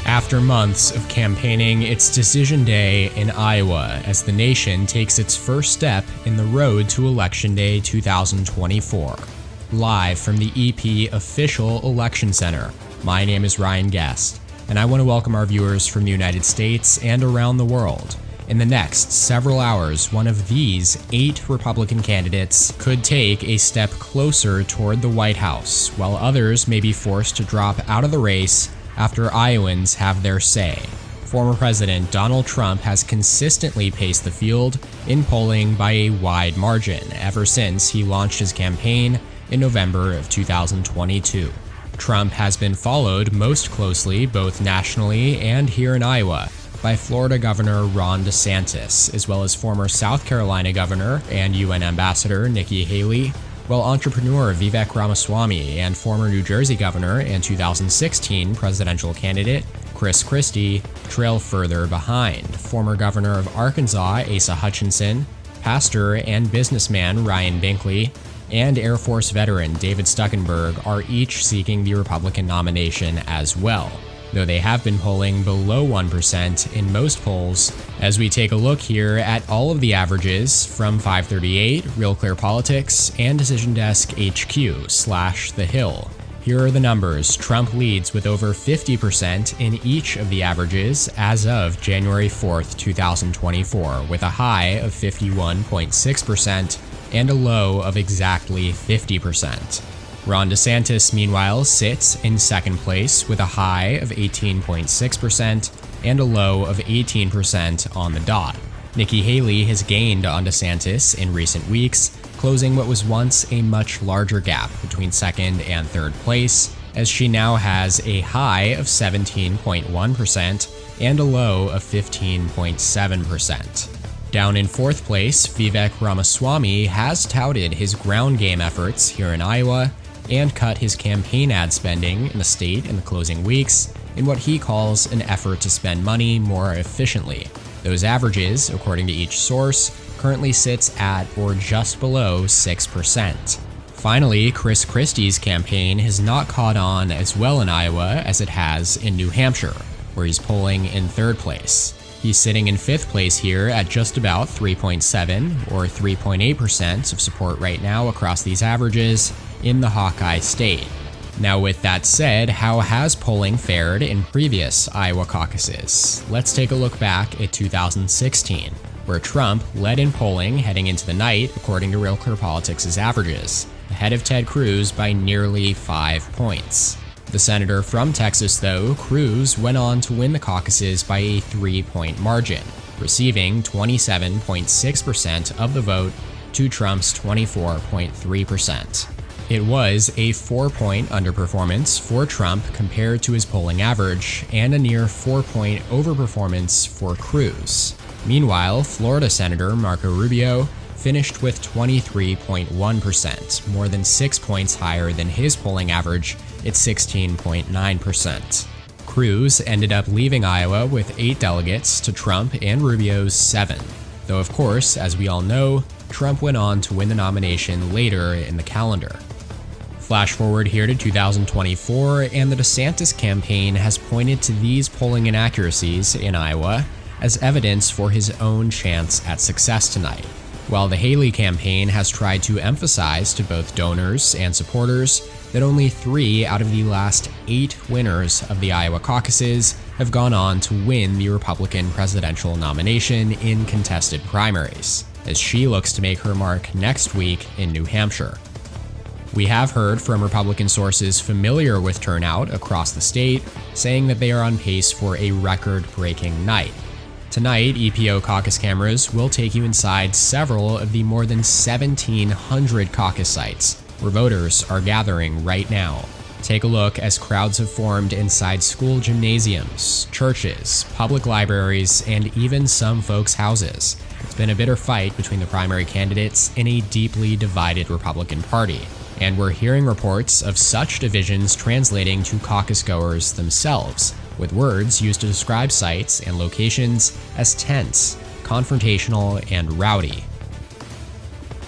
After months of campaigning, it's decision day in Iowa as the nation takes its first step in the road to Election Day 2024. Live from the EP Official Election Center, my name is Ryan Guest, and I want to welcome our viewers from the United States and around the world. In the next several hours, one of these 8 Republican candidates could take a step closer toward the White House, while others may be forced to drop out of the race after Iowans have their say. Former President Donald Trump has consistently paced the field in polling by a wide margin ever since he launched his campaign in November of 2022. Trump has been followed most closely, both nationally and here in Iowa, by Florida Governor Ron DeSantis, as well as former South Carolina Governor and UN Ambassador Nikki Haley, while entrepreneur Vivek Ramaswamy and former New Jersey Governor and 2016 presidential candidate Chris Christie trail further behind. Former Governor of Arkansas Asa Hutchinson, pastor and businessman Ryan Binkley, and Air Force veteran David Stuckenberg are each seeking the Republican nomination as well, though they have been polling below 1% in most polls. As we take a look here at all of the averages from 538, Real Clear Politics, and Decision Desk HQ/The Hill. Here are the numbers. Trump leads with over 50% in each of the averages as of January 4th, 2024, with a high of 51.6% and a low of exactly 50%. Ron DeSantis, meanwhile, sits in second place with a high of 18.6% and a low of 18% on the dot. Nikki Haley has gained on DeSantis in recent weeks, closing what was once a much larger gap between second and third place, as she now has a high of 17.1% and a low of 15.7%. Down in fourth place, Vivek Ramaswamy has touted his ground game efforts here in Iowa and cut his campaign ad spending in the state in the closing weeks in what he calls an effort to spend money more efficiently. Those averages, according to each source, currently sits at or just below 6%. Finally, Chris Christie's campaign has not caught on as well in Iowa as it has in New Hampshire, where he's polling in third place. He's sitting in fifth place here at just about 3.7 or 3.8% of support right now across these averages in the Hawkeye state. Now, with that said, how has polling fared in previous Iowa caucuses? Let's take a look back at 2016, where Trump led in polling heading into the night, according to Real Clear Politics' averages, ahead of Ted Cruz by nearly 5 points. The senator from Texas, though, Cruz, went on to win the caucuses by a 3-point margin, receiving 27.6% of the vote to Trump's 24.3%. It was a 4-point underperformance for Trump compared to his polling average, and a near 4-point overperformance for Cruz. Meanwhile, Florida Senator Marco Rubio finished with 23.1%, more than 6 points higher than his polling average at 16.9%. Cruz ended up leaving Iowa with 8 delegates to Trump and Rubio's 7, though of course, as we all know, Trump went on to win the nomination later in the calendar. Flash forward here to 2024, and the DeSantis campaign has pointed to these polling inaccuracies in Iowa as evidence for his own chance at success tonight, while the Haley campaign has tried to emphasize to both donors and supporters that only 3 out of the last 8 winners of the Iowa caucuses have gone on to win the Republican presidential nomination in contested primaries, as she looks to make her mark next week in New Hampshire. We have heard from Republican sources familiar with turnout across the state, saying that they are on pace for a record-breaking night. Tonight, EPO caucus cameras will take you inside several of the more than 1,700 caucus sites, where voters are gathering right now. Take a look as crowds have formed inside school gymnasiums, churches, public libraries, and even some folks' houses. It's been a bitter fight between the primary candidates in a deeply divided Republican Party, and we're hearing reports of such divisions translating to caucus goers themselves, with words used to describe sites and locations as tense, confrontational, and rowdy.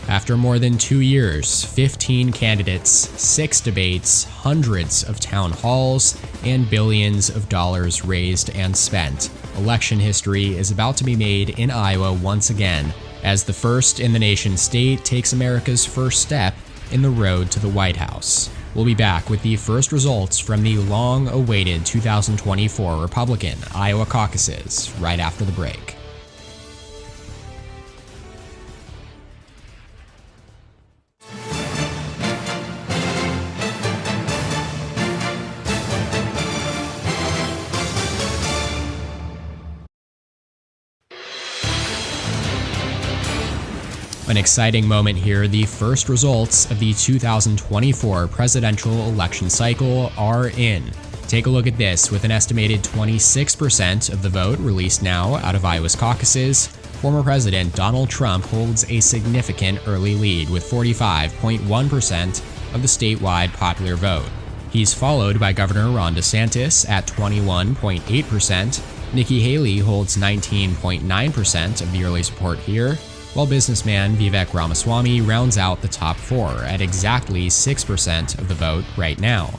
After more than 2 years, 15 candidates, 6 debates, hundreds of town halls, and billions of dollars raised and spent, election history is about to be made in Iowa once again, as the first in the nation state takes America's first step in the road to the White House. We'll be back with the first results from the long-awaited 2024 Republican Iowa caucuses right after the break. An exciting moment here. The first results of the 2024 presidential election cycle are in. Take a look at this. With an estimated 26% of the vote released now out of Iowa's caucuses, former President Donald Trump holds a significant early lead with 45.1% of the statewide popular vote. He's followed by Governor Ron DeSantis at 21.8%. Nikki Haley holds 19.9% of the early support here, while businessman Vivek Ramaswamy rounds out the top 4 at exactly 6% of the vote right now.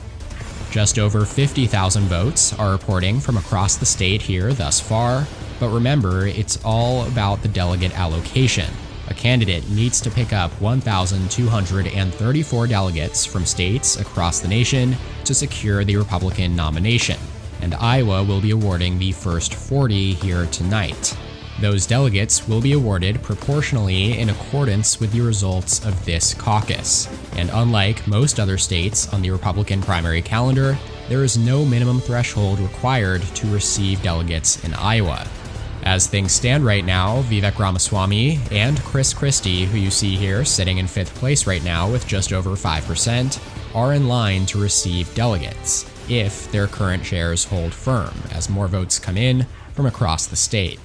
Just over 50,000 votes are reporting from across the state here thus far, but remember, it's all about the delegate allocation. A candidate needs to pick up 1,234 delegates from states across the nation to secure the Republican nomination, and Iowa will be awarding the first 40 here tonight. Those delegates will be awarded proportionally in accordance with the results of this caucus. And unlike most other states on the Republican primary calendar, there is no minimum threshold required to receive delegates in Iowa. As things stand right now, Vivek Ramaswamy and Chris Christie, who you see here sitting in 5th place right now with just over 5%, are in line to receive delegates, if their current shares hold firm, as more votes come in from across the state.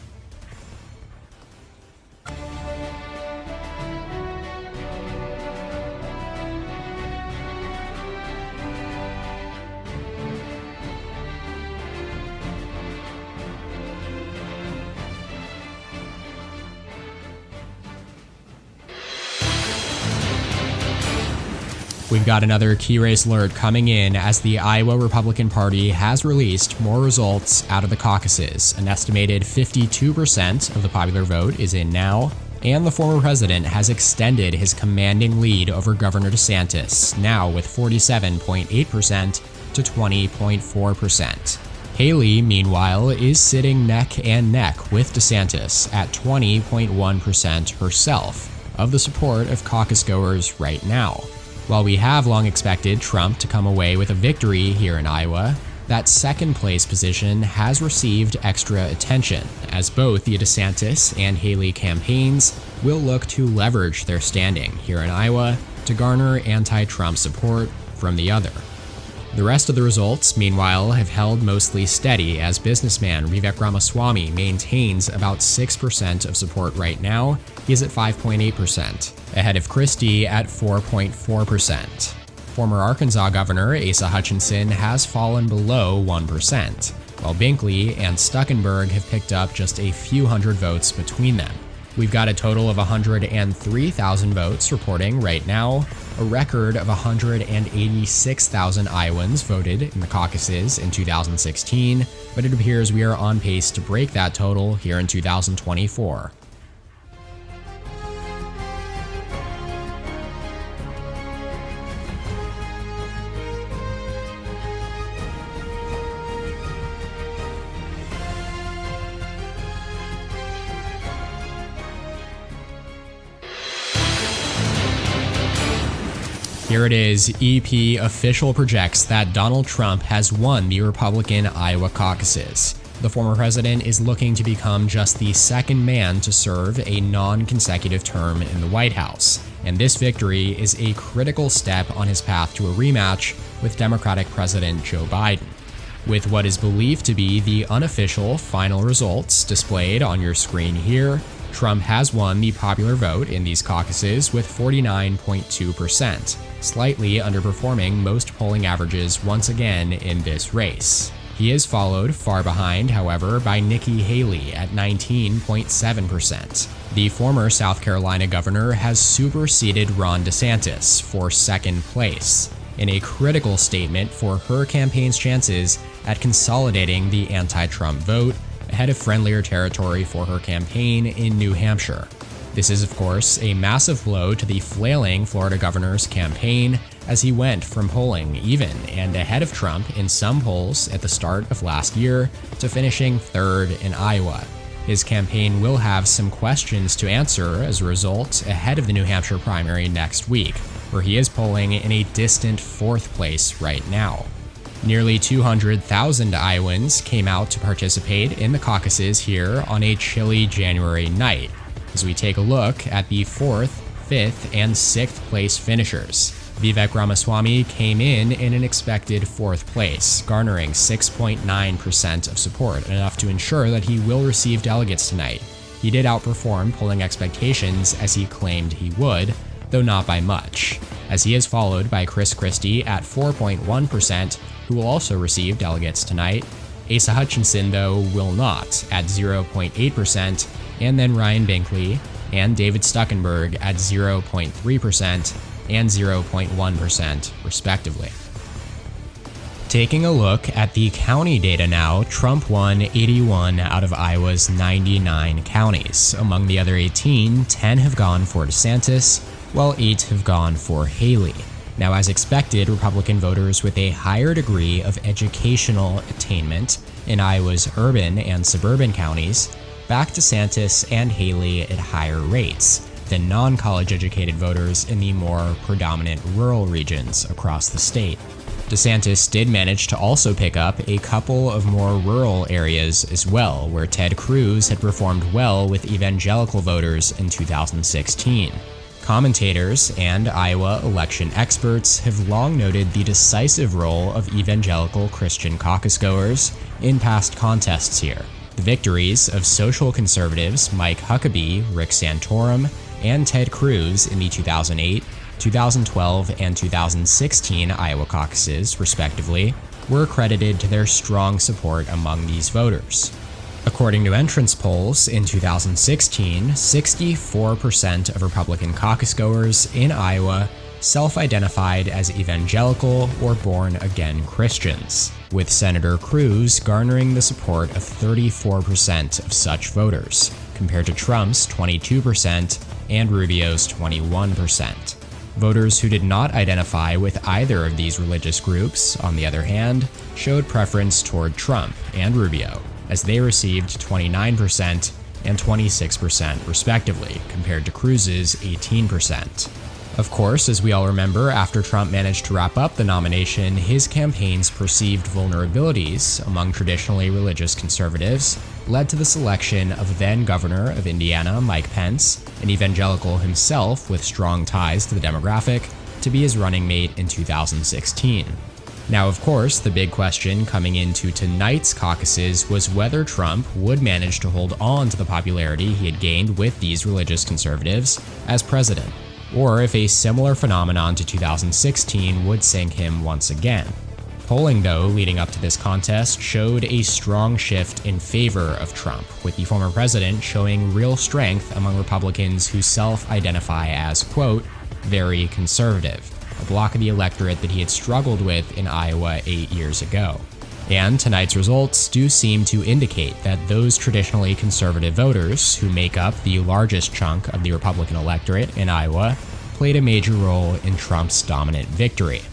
We've got another key race alert coming in as the Iowa Republican Party has released more results out of the caucuses. An estimated 52% of the popular vote is in now, and the former president has extended his commanding lead over Governor DeSantis, now with 47.8% to 20.4%. Haley, meanwhile, is sitting neck and neck with DeSantis at 20.1% herself of the support of caucus goers right now. While we have long expected Trump to come away with a victory here in Iowa, that second place position has received extra attention, as both the DeSantis and Haley campaigns will look to leverage their standing here in Iowa to garner anti-Trump support from the other. The rest of the results, meanwhile, have held mostly steady as businessman Vivek Ramaswamy maintains about 6% of support right now. He's at 5.8%, ahead of Christie at 4.4%. Former Arkansas Governor Asa Hutchinson has fallen below 1%, while Binkley and Stuckenberg have picked up just a few hundred votes between them. We've got a total of 103,000 votes reporting right now, a record of 186,000 Iowans voted in the caucuses in 2016, but it appears we are on pace to break that total here in 2024. Here it is. EP official projects that Donald Trump has won the Republican Iowa caucuses. The former president is looking to become just the second man to serve a non-consecutive term in the White House, and this victory is a critical step on his path to a rematch with Democratic President Joe Biden. With what is believed to be the unofficial final results displayed on your screen here, Trump has won the popular vote in these caucuses with 49.2%, slightly underperforming most polling averages once again in this race. He is followed far behind, however, by Nikki Haley at 19.7%. The former South Carolina governor has superseded Ron DeSantis for second place, in a critical statement for her campaign's chances at consolidating the anti-Trump vote ahead of friendlier territory for her campaign in New Hampshire. This is, of course, a massive blow to the flailing Florida governor's campaign, as he went from polling even and ahead of Trump in some polls at the start of last year to finishing third in Iowa. His campaign will have some questions to answer as a result ahead of the New Hampshire primary next week, where he is polling in a distant fourth place right now. Nearly 200,000 Iowans came out to participate in the caucuses here on a chilly January night, as we take a look at the 4th, 5th, and 6th place finishers. Vivek Ramaswamy came in an expected 4th place, garnering 6.9% of support, enough to ensure that he will receive delegates tonight. He did outperform polling expectations as he claimed he would, though not by much, as he is followed by Chris Christie at 4.1%, who will also receive delegates tonight. Asa Hutchinson, though, will not, at 0.8%, and then Ryan Binkley and David Stuckenberg at 0.3% and 0.1%, respectively. Taking a look at the county data now, Trump won 81 out of Iowa's 99 counties. Among the other 18, 10 have gone for DeSantis, while 8 have gone for Haley. Now, as expected, Republican voters with a higher degree of educational attainment in Iowa's urban and suburban counties backed DeSantis and Haley at higher rates than non-college educated voters in the more predominant rural regions across the state. DeSantis did manage to also pick up a couple of more rural areas as well, where Ted Cruz had performed well with evangelical voters in 2016. Commentators and Iowa election experts have long noted the decisive role of evangelical Christian caucus goers in past contests here. The victories of social conservatives Mike Huckabee, Rick Santorum, and Ted Cruz in the 2008, 2012, and 2016 Iowa caucuses, respectively, were credited to their strong support among these voters. According to entrance polls in 2016, 64% of Republican caucus goers in Iowa self-identified as evangelical or born-again Christians, with Senator Cruz garnering the support of 34% of such voters, compared to Trump's 22% and Rubio's 21%. Voters who did not identify with either of these religious groups, on the other hand, showed preference toward Trump and Rubio, as they received 29% and 26% respectively, compared to Cruz's 18%. Of course, as we all remember, after Trump managed to wrap up the nomination, his campaign's perceived vulnerabilities among traditionally religious conservatives led to the selection of then-Governor of Indiana, Mike Pence, an evangelical himself with strong ties to the demographic, to be his running mate in 2016. Now, of course, the big question coming into tonight's caucuses was whether Trump would manage to hold on to the popularity he had gained with these religious conservatives as president, or if a similar phenomenon to 2016 would sink him once again. Polling, though, leading up to this contest showed a strong shift in favor of Trump, with the former president showing real strength among Republicans who self-identify as, quote, very conservative, a block of the electorate that he had struggled with in Iowa 8 years ago. And tonight's results do seem to indicate that those traditionally conservative voters, who make up the largest chunk of the Republican electorate in Iowa, played a major role in Trump's dominant victory.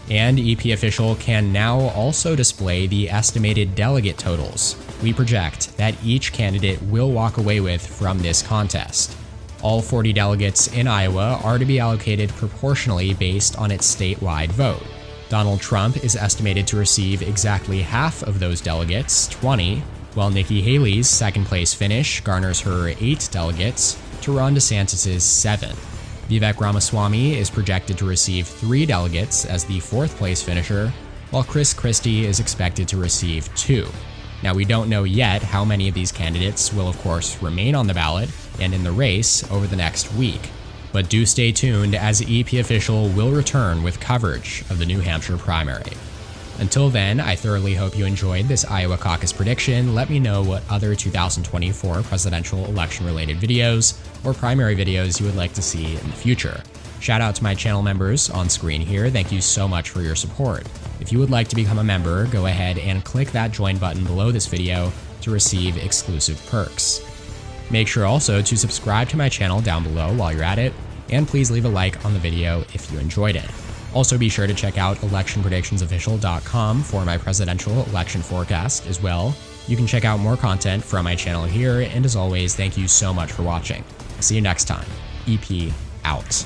And EP Official can now also display the estimated delegate totals we project that each candidate will walk away with from this contest. All 40 delegates in Iowa are to be allocated proportionally based on its statewide vote. Donald Trump is estimated to receive exactly half of those delegates, 20, while Nikki Haley's second place finish garners her 8 delegates to Ron DeSantis' 7. Vivek Ramaswamy is projected to receive 3 delegates as the 4th place finisher, while Chris Christie is expected to receive 2. Now, we don't know yet how many of these candidates will, of course, remain on the ballot and in the race over the next week, but do stay tuned as EP Official will return with coverage of the New Hampshire primary. Until then, I thoroughly hope you enjoyed this Iowa caucus prediction. Let me know what other 2024 presidential election-related videos or primary videos you would like to see in the future. Shout out to my channel members on screen here. Thank you so much for your support. If you would like to become a member, go ahead and click that join button below this video to receive exclusive perks. Make sure also to subscribe to my channel down below while you're at it, and please leave a like on the video if you enjoyed it. Also, be sure to check out electionpredictionsofficial.com for my presidential election forecast as well. You can check out more content from my channel here, and as always, thank you so much for watching. See you next time. EP out.